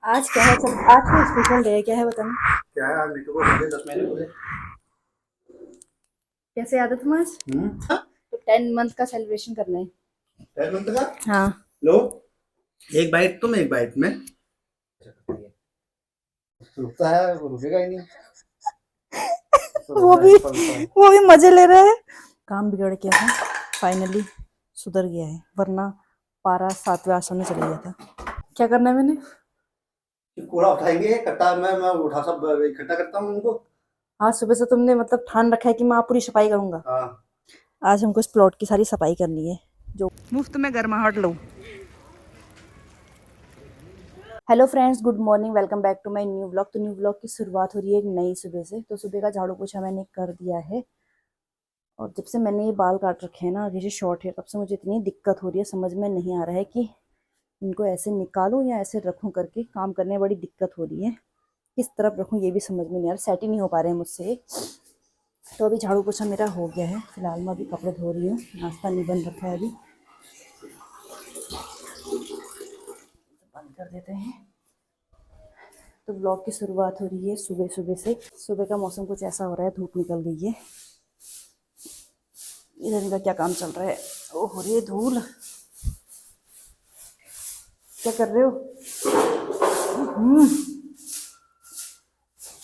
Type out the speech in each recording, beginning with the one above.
आज क्या है सब? आज का स्पेशल डे है, क्या है बताना। क्या है आज मीटू को बर्थडे 10 महीने पूरे। कैसे याद है तुम आज? तो 10 मंथ का सेलिब्रेशन करना है। 10 मंथ का। हाँ। लो, एक बाइट तुम एक बाइट में। रुकता है वो, रुकेगा ही नहीं। वो भी वो भी मजे ले रहे हैं। काम बिगड़ गया था, फाइनली सुधर गया है, वरना पारा 7वें आसमान में चला गया था। क्या करना है मैंने? कूड़ा उठाएंगे, कट्टा मैं उठा सब इकट्ठा करता हूँ उनको। आज सुबह से तुमने मतलब ठान रखा है कि मैं पूरी सफाई करूंगा। हाँ। आज हमको इस प्लॉट की सारी सफाई करनी है, जो मुफ्त में गर्माहट लो। Hello friends, good morning, welcome back to my new vlog. तो न्यू व्लॉग की शुरुआत हो रही है एक नई सुबह से। तो सुबह का झाड़ू पोछा मैंने कर दिया है, और जब से मैंने ये बाल काट रखे हैं ना, ये शॉर्ट है, तब से मुझे इतनी दिक्कत हो रही है, समझ में नहीं आ रहा है कि इनको ऐसे निकालूं या ऐसे रखूं। करके काम करने में बड़ी दिक्कत हो रही है, किस तरफ रखूं ये भी समझ में नहीं आ रहा, सेट ही नहीं हो पा रहे हैं मुझसे। तो अभी झाड़ू पोछा मेरा हो गया है, फिलहाल मैं अभी कपड़े धो रही हूँ, नाश्ता नहीं बन रखा है, अभी बंद कर देते हैं। तो ब्लॉग की शुरुआत हो रही है सुबह सुबह से। सुबह का मौसम कुछ ऐसा हो रहा है, धूप निकल गई है। इधर इनका क्या काम चल रहा है? ओ हो रही है धूल। क्या कर रहे हो?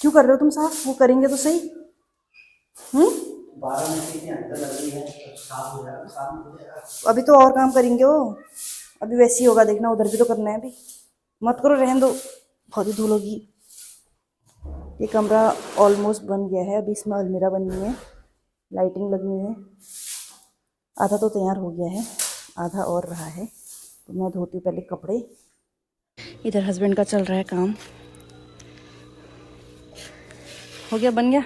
क्यों कर रहे हो तुम साफ? वो करेंगे तो सही। 12 मिनट की अंदर लग रही है, साफ हो जाएगा, साफ हो जाएगा। अभी तो और काम करेंगे वो, अभी वैसे ही होगा, देखना उधर भी तो करना है अभी। मत करो, रहने दो, बहुत ही धूल होगी। ये कमरा ऑलमोस्ट बन गया है, अभी इसमें अलमीरा बननी है, लाइटिंग लगनी है। आधा तो तैयार हो गया है, आधा और रहा है। तो मैं धोती हूँ पहले कपड़े। इधर हस्बैंड का चल रहा है काम। हो गया, बन गया।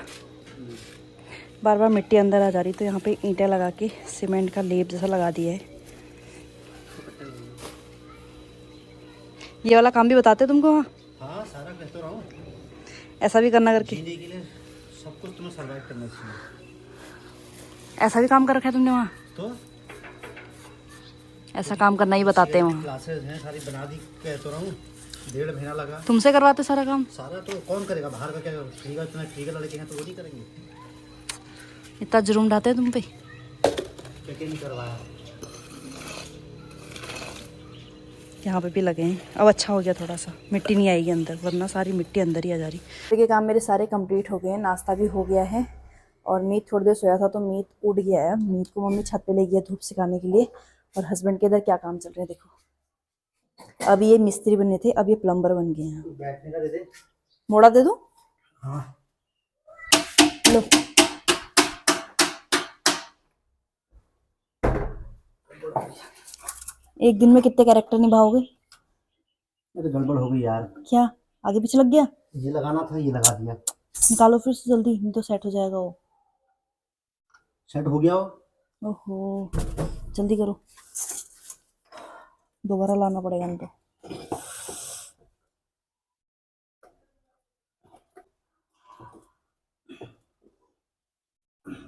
बार बार मिट्टी अंदर आ जा रही, तो यहाँ पे ईंटें लगा के सीमेंट का लेप जैसा लगा दिया है। ये वाला काम भी बताते हो तुमको? हाँ, हाँ सारा कहते रहा हूँ। ऐसा भी करना करके, जीने के लिए सब कुछ तुम्हें सर्वाइव करना चाहिए। ऐसा भी काम कर रखा है तुमने वहाँ? तो ऐसा काम करना ही बताते हैं वहाँ। क्लासेस हैं सारी बना दी, कहते रहा हूँ। 1.5 महीना लगा। तुमसे करवाते सारा काम? सारा तो कौन करेगा, बाहर का क्या फ्री का, इतना फ्री का लड़के हैं तो वो नहीं करेंगे। इतना जुर्म ढाते हैं तुम पे। क्या नहीं करवाया। यहाँ पे भी लगे हैं, अब अच्छा हो गया, थोड़ा सा मिट्टी नहीं आएगी अंदर, वरना सारी मिट्टी अंदर ही आ जा रही। देखिए काम मेरे सारे कंप्लीट हो गए हैं, नाश्ता भी हो गया है, और मीत थोड़ी देर सोया था तो मीत उड़ गया है। मीत को मम्मी छत पे ले गई है धूप सिखाने के लिए। और हस्बैंड के इधर क्या काम चल रहा है देखो। अब ये मिस्त्री बने थे, अब ये प्लम्बर बन गए हैं। बैठने का दे दे। मोड़ा दे दो। हाँ। लो, एक दिन में कितने कैरेक्टर निभाओगे? अरे गड़बड़ हो गई यार। क्या आगे पीछे लग गया? ये लगाना था, ये लगा दिया। निकालो फिर से जल्दी, नहीं तो सेट हो जाएगा वो। सेट हो गया वो। ओहो, जल्दी करो, दोबारा लाना पड़ेगा नहीं तो।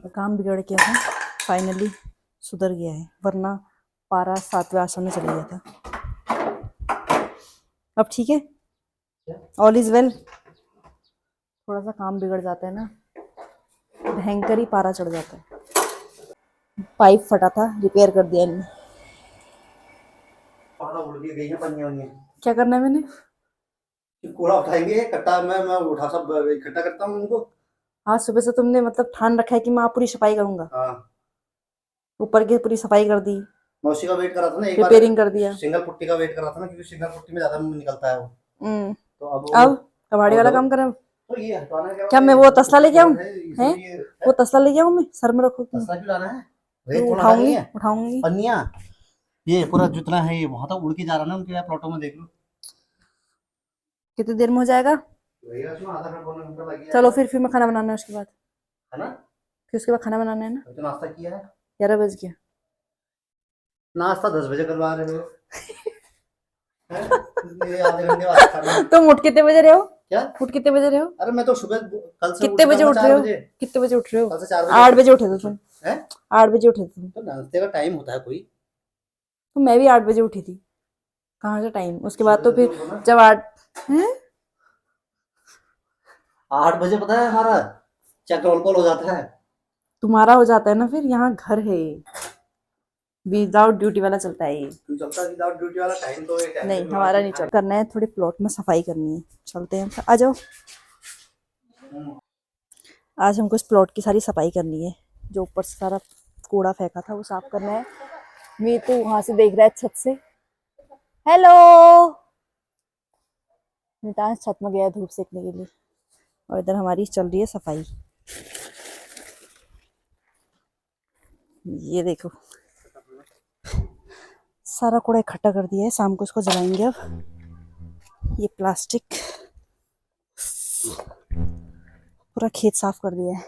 तो काम बिगड़ गया था, फाइनली सुधर गया है, वरना पारा 7वें आसमान में चला गया था। अब ठीक है, ऑल इज वेल। थोड़ा सा काम बिगड़ जाता है ना, भयंकर ही पारा चढ़ जाता है। पाइप फटा था, रिपेयर कर दिया इन्होंने। उड़ के गई है पन्नियां वन्नियां। क्या करना है मैंने? कूड़ा उठाएंगे, कट्टा मैं उठा सब इकट्ठा करता हूँ उनको। आज सुबह से तुमने मतलब ठान रखा है कि मैं पूरी सफाई करूंगा। हाँ। ऊपर की पूरी सफाई कर दी, मौसी का वेट करा था ना एक बार। रिपेयरिंग कर दिया। सिंगल पुट्टी का वेट करा था ना, क्योंकि सिंगल पुट्टी में ज्यादा निकलता है वो। तो अब कबाड़ी वाला काम कर। तो ये हटवाना है क्या मैं वो तसला लेके आऊं? हैं? वो तसला लेके आऊं मैं? सर में रखो क्यों? तसला क्यों लाना है? तो रेत थोड़ा उठाऊंगी, हटानी है। उठाऊंगी। पन्नियां, ये पूरा जितना है ये वहां तक उड़ के जा रहा है ना उनके प्लॉटों में, देख लो। कितनी देर में हो जाएगा? भैया उसमें आधा घंटा पौना घंटा लग चलो जाएगा। फिर मैं खाना बनाना है उसके बाद। है ना? फिर उसके बाद खाना बनाना है ना। तो नाश्ता किया है? 11 बज गया। नाश्ता 10 बजे करवा रहे हो। ये आधे घंटे बाद खाना है। तुम उठ कितने बजे रहे हो? क्या उठ कितने बजे रहे हो? अरे मैं तो सुबह कल से कितने बजे उठ रहे हो? 4 बजे। कितने बजे उठ रहे हो? कल से 4 बजे। 8 बजे उठे थे तुम। है? 8 बजे उठे थे तुम। तो नाश्ते का टाइम होता है कोई। तो मैं भी 8 बजे उठी थी। कहाँ से टाइम? उसके बाद तो फिर जब 8 हैं? 8 बजे पता है हमारा चेक रोल कॉल हो जाता है। तुम्हारा हो जाता है ना, फिर यहाँ घर है, विदाउट ड्यूटी वाला चलता है ये। क्यों चलता है विदाउट ड्यूटी वाला? टाइम तो एक नहीं, हमारा नहीं चल करना है, थोड़ी प्लॉट में सफाई करनी है, चलते हैं, आ जाओ। आज हमको इस प्लॉट की सारी सफाई करनी है, जो ऊपर से सारा कूड़ा फेंका था वो साफ करना है। मैं तो वहां से देख रहा है छत से। हेलो, नितान छत में गया धूप सेकने के लिए, और इधर हमारी चल रही है सफाई। ये देखो, सारा कूड़ा इकट्ठा कर दिया है, शाम को इसको जलाएंगे। अब ये प्लास्टिक पूरा खेत साफ कर दिया है।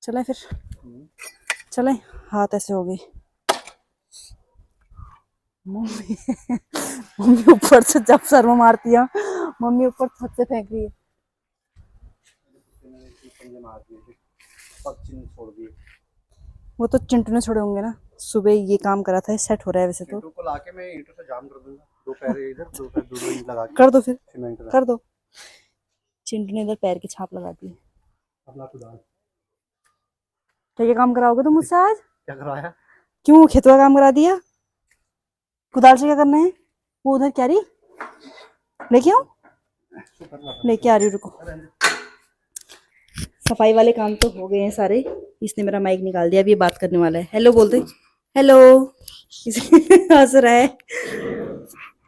चले फिर, चले, हाथ ऐसे हो गए। मम्मी मम्मी ऊपर से जब सर में मारती है, मम्मी ऊपर छत से फेंक रही है। छोड़ दिए। वो तो चिंटू ने छोड़े होंगे ना, सुबह ये काम करा था, सेट हो रहा है वैसे तो। चिंटू को लाके मैं ईंटों से जाम कर दूंगा, दो पैर इधर दो पैर दो ईंट लगा के कर दो फिर, सीमेंट का। कर दो। चिंटू ने इधर पैर की छाप लगा दी। अपना कुदाल तो ये काम कराओगे तुम मुझसे आज? क्या करवाया? क्यों, खेतों का काम करा दिया? कुदाल से क्या करना है? वो उधर क्या रही, लेके आऊं? लेके आ रही हूँ, रुको। सफाई वाले काम तो हो गए हैं सारे। इसने मेरा माइक निकाल दिया, अभी ये बात करने वाला है। हेलो बोलते, हेलो। हंस रहा है।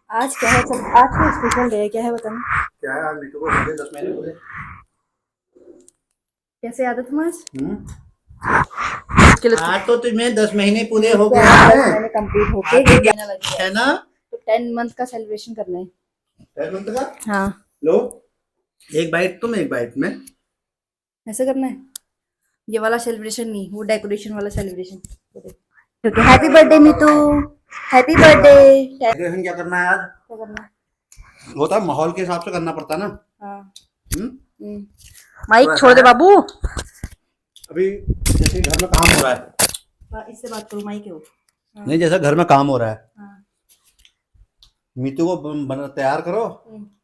आज क्या है सब, आज तो स्पेशल डे है, क्या है बताना। क्या है आज? मीठू को हो गए 10 महीने पूरे। कैसे याद है तुम आज? आज तो तुम्हें 10 महीने पूरे हो गए 10 हैं। महीने कंप्लीट हो गए, 1 महीना लग गया है ना? तो 10 मंथ का सेलिब्रेशन करना है। 10 मंथ का? हाँ, लो, एक बाइट तुम एक बाइट में। ऐसे करना है। ये वाला सेलिब्रेशन नहीं, वो डेकोरेशन वाला सेलिब्रेशन। क्योंकि happy birthday Meetu, happy birthday. Decoration क्या करना है आज? क्या करना है? वो तो माहौल के हिसाब से करना पड़ता है ना। हाँ। हम्म? माइक छोड़ दे बाबू। अभी जैसे घर में काम हो रहा है, इससे बात करो, माइक है वो। नहीं जैसा घर में काम हो रहा है, हाँ। मीतू को बना तैयार करो।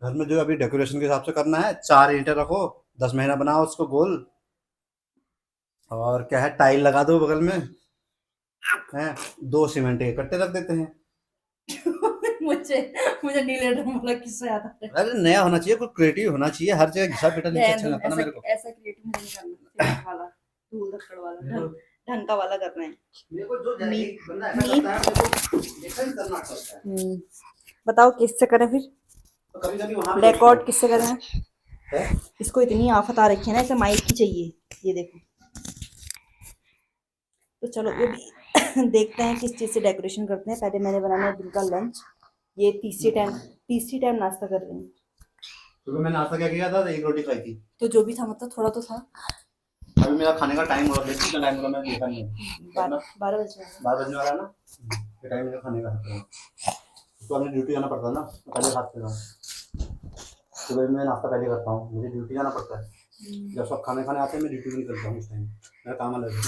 घर में जो अभी डेकोरेशन के हिसाब से करना है, 4 ईंटें रखो, 10 महीना बनाओ उसको गोल, और क्या है, टाइल लगा दो बगल में है, 2 सीमेंट के कट्टे रख देते हैं। मुझे मुझे नीले ड्रम वाला किस्सा याद आता है। अरे नया होना चाहिए, कुछ क्रिएटिव होना चाहिए, हर जगह घिसा पिटा नीचे अच्छा लगता है ना मेरे को। ऐसा क्रिएटिव नहीं करना, सिर्फ वाला धूल धक्कड़ वाला, ढंग का वाला करना है। मेरे को जो बंदा ऐसा करता है, मेरे को ऐसा ही करना पड़ता है। बताओ किससे करें फिर? तो कभी-कभी वहां रिकॉर्ड किससे करें? है? इसको इतनी आफत आ रखी है ना, इसे माइक की चाहिए, ये देखो। तो चलो ये भी देखते हैं किस चीज़ से डेकोरेशन करते हैं। पहले मैंने बनाना है दिन का लंच। ये तीसरी टाइम नाश्ता कर रही हूँ। सुबह मैंने नाश्ता क्या किया था? 1 रोटी खाई थी। तो जो भी था, मतलब थोड़ा तो था। अभी मेरा खाने का टाइम हो रहा है, कितना टाइम हो रहा है मैंने देखा नहीं है। 12 बजे। 12 बजने वाला है ना, ये टाइम मेरा खाने का है। तो अपनी ड्यूटी जाना पड़ता है ना, तो पहले खाते कर रहा हूँ। सुबह मैं नाश्ता पहले करता हूँ, मुझे ड्यूटी जाना पड़ता है। जब सब खाने आते हैं मैं ड्यूटी भी नहीं करता हूँ उस टाइम, मेरा काम अलग है।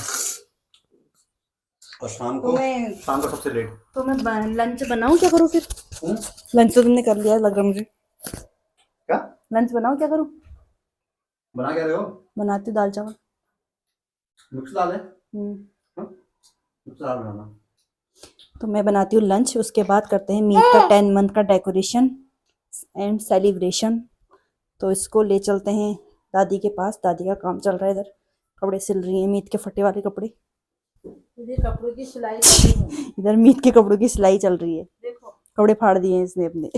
और शाम को सबसे लेट। तो मैं लंच बनाऊँ, क्या करूँ फिर? लंच तो तुमने कर लिया लग रहा मुझे। क्या लंच बनाऊँ, क्या करूँ? बना क्या रहे हो? बनाती हूँ दाल चावल। मिक्स दाल है, मिक्स दाल बनाना। तो मैं बनाती हूँ लंच, उसके बाद करते हैं मीत का 10 मंथ का डेकोरेशन एंड सेलिब्रेशन। तो इसको ले चलते हैं दादी के पास, दादी का काम चल रहा है इधर, कपड़े सिल रही हैं, मीत के फटे वाले कपड़े। इधर कपड़ों की सिलाई चल रही है, इधर मीत के कपड़ों की सिलाई चल रही है। देखो कपड़े फाड़ दिए हैं इसने अपने।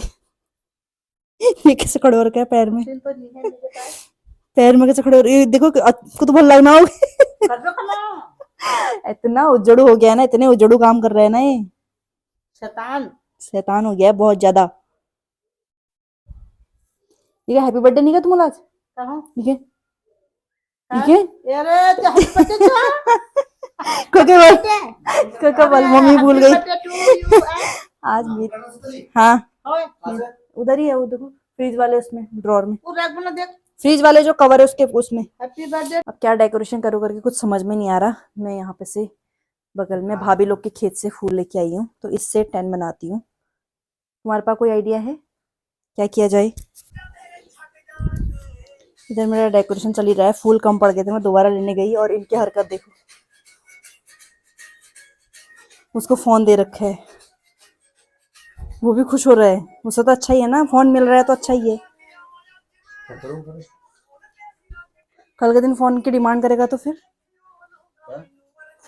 ये कैसे खड़े हो रखा है पैर में? तो नहीं है मेरे पास। पैर में कैसे खड़े हो रही है? देखो आपको तो बहुत लगना होगा। इतना उजड़ू हो गया ना, इतने उजड़ू काम कर रहे हैं ना ये। शैतान हो गया है बहुत ज्यादा। ठीक है, हैप्पी बर्थडे नहीं का तुम आज? ठीक है, ठीक है। बोल, मम्मी भूल गई आज भी। हाँ, उधर ही है वो, देखो फ्रिज वाले उसमें ड्रॉर में, फ्रिज वाले जो कवर है उसके उसमें। Happy birthday. अब क्या डेकोरेशन करूँ करके कुछ समझ में नहीं आ रहा। मैं यहाँ पे से बगल में भाभी लोग के खेत से फूल लेके आई हूँ, तो इससे 10 बनाती हूँ। तुम्हारे पास कोई आइडिया है क्या किया जाए? इधर मेरा डेकोरेशन चल ही रहा है, फूल कम पड़ गए थे, मैं दोबारा लेने गई और इनकी हरकत देखो, उसको फोन दे रखा है, वो भी खुश हो रहा है, उससे तो अच्छा ही है ना, फोन मिल रहा है तो अच्छा ही है। कल के दिन फोन की डिमांड करेगा तो फिर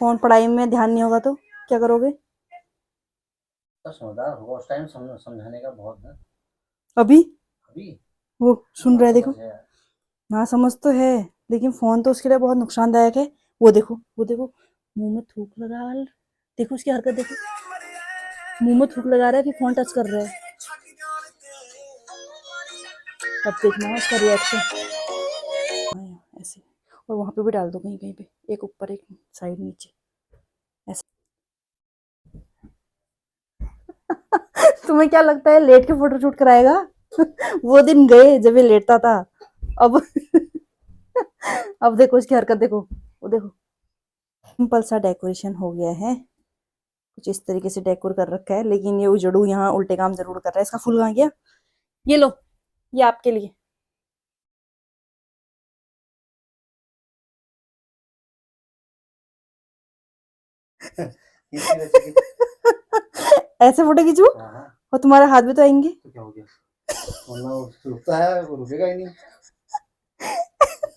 फोन, पढ़ाई में ध्यान नहीं होगा तो क्या करोगे? तो समझदार होगा उस टाइम, समझाने का बहुत है। अभी अभी वो सुन रहा है, देखो समझ है। ना, समझ तो है, लेकिन फोन तो उसके लिए बहुत नुकसानदायक है। वो देखो, वो देखो, मुंह में थूक लगा, देखो उसकी हरकत देखो, मुंह में थूक लगा रहा है कि फोन टच कर रहा है। अब देखना उसका रिएक्शन ऐसे, और वहां पे भी डाल दो कहीं कहीं पे, एक ऊपर एक साइड नीचे ऐसे। तुम्हें क्या लगता है लेट के फोटो शूट कराएगा? वो दिन गए जब ये लेटता था। अब अब देखो इसकी हरकत देखो, वो देखो। सिंपल सा डेकोरेशन हो गया है, कुछ इस तरीके से डेकोर कर रखा है, लेकिन ये उजड़ू यहाँ उल्टे काम जरूर कर रहा है। इसका फूल कहाँ गया? ये लो, ये आपके लिए। ऐसे फोटो खींचू और तुम्हारे हाथ भी तो आएंगे। तो क्या हो गया? रुकता है, वो रुकेगा ही नहीं।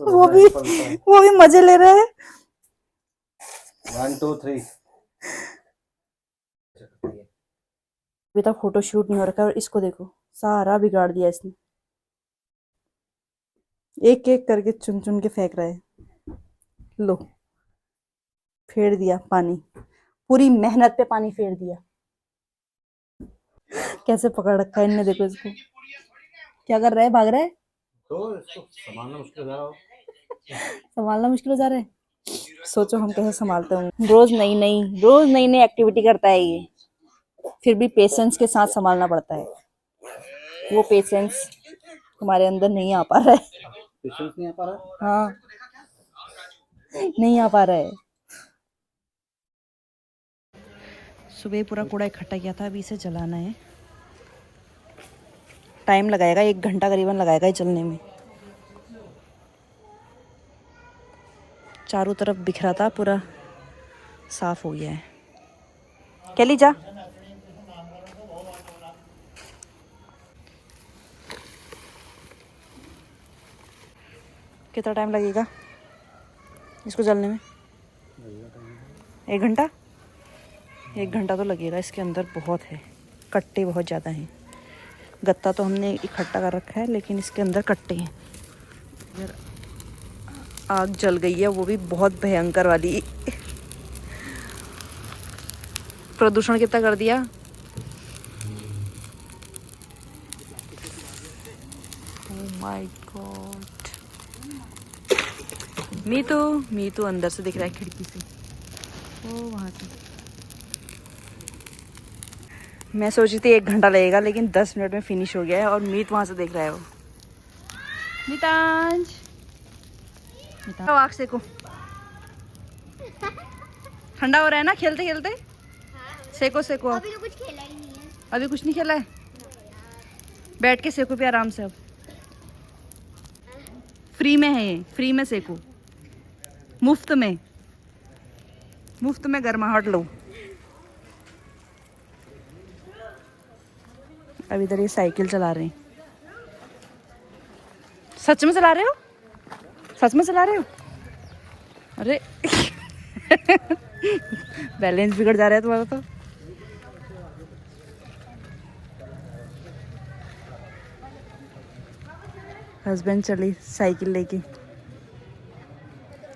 वो भी मजे ले रहे हैं। 1 2 3 अभी तक फोटो शूट नहीं हो रखा है, और इसको देखो, सारा बिगाड़ दिया इसने, एक एक करके चुन चुन के फेंक रहा है। लो, फेर दिया पानी, पूरी मेहनत पे पानी फेर दिया। कैसे पकड़ रखा है इनने, देखो इसको, क्या कर रहा है, भाग रहा है। तो इसको संभालना मुश्किल हो रहा है। संभालना मुश्किल हो जा रहा है। सोचो हम कैसे संभालते होंगे। रोज नई नई एक्टिविटी करता है ये, फिर भी पेशेंस के साथ संभालना पड़ता है। वो पेशेंस तुम्हारे अंदर नहीं आ पा रहा है। पेशेंस नहीं आ पा रहा है। हाँ, नहीं आ पा रहा है। सुबह पूरा कूड़ा इकट्ठा किया था, अभी इसे जलाना है। टाइम लगाएगा, 1 घंटा करीबन लगाएगा ये जलने में। चारों तरफ बिखरा था, पूरा साफ हो गया है। कैली जा। कितना टाइम लगेगा इसको जलने में? 1 घंटा? 1 घंटा तो लगेगा। इसके अंदर बहुत है, कट्टे बहुत ज़्यादा हैं। गत्ता तो हमने इकट्ठा कर रखा है, लेकिन इसके अंदर कट्टे हैं। इधर आग जल गई है, वो भी बहुत भयंकर वाली। प्रदूषण कितना कर दिया। Oh my God. मीतू अंदर से दिख रहा है खिड़की से, ओ वहां से। मैं सोची थी 1 घंटा लगेगा, लेकिन 10 मिनट में फिनिश हो गया है, और मीत वहां से देख रहा है। वो मितांज, आग सेको, ठंडा हो रहा है ना खेलते खेलते। सेको सेको, अभी तो कुछ खेला ही नहीं है। अभी कुछ नहीं खेला है, बैठ के सेको भी आराम से। अब फ्री में है ये, फ्री में सेको, मुफ्त में गर्माहट लो। अब इधर ये साइकिल चला रहे हैं। सच में चला रहे हो? सच में चला रहे हो? अरे बैलेंस बिगड़ जा रहा है तुम्हारा तो। हस्बैंड चली साइकिल लेके,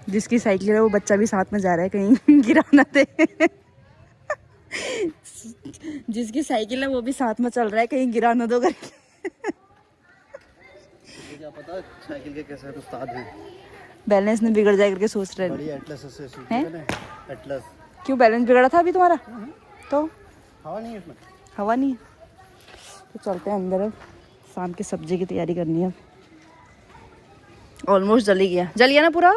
जिसकी साइकिल है वो बच्चा भी साथ में जा रहा है, कहीं गिरा ना दे। जिसकी साइकिल है वो भी साथ में चल रहा है, कहीं गिरा ना दो करके। क्या पता साइकिल के कैसे उस्ताद हैं। बैलेंस नहीं बिगड़ जाए करके सोच रहे बड़ी एटलस से सीखी हैं? मैंने। एटलस। क्यों बैलेंस बिगड़ा था अभी तुम्हारा? तो हवा नहीं है इसमें। हवा नहीं है तो चलते हैं अंदर। अब शाम की सब्जी की तैयारी करनी है। ऑलमोस्ट जल ही गया, जल गया ना पूरा।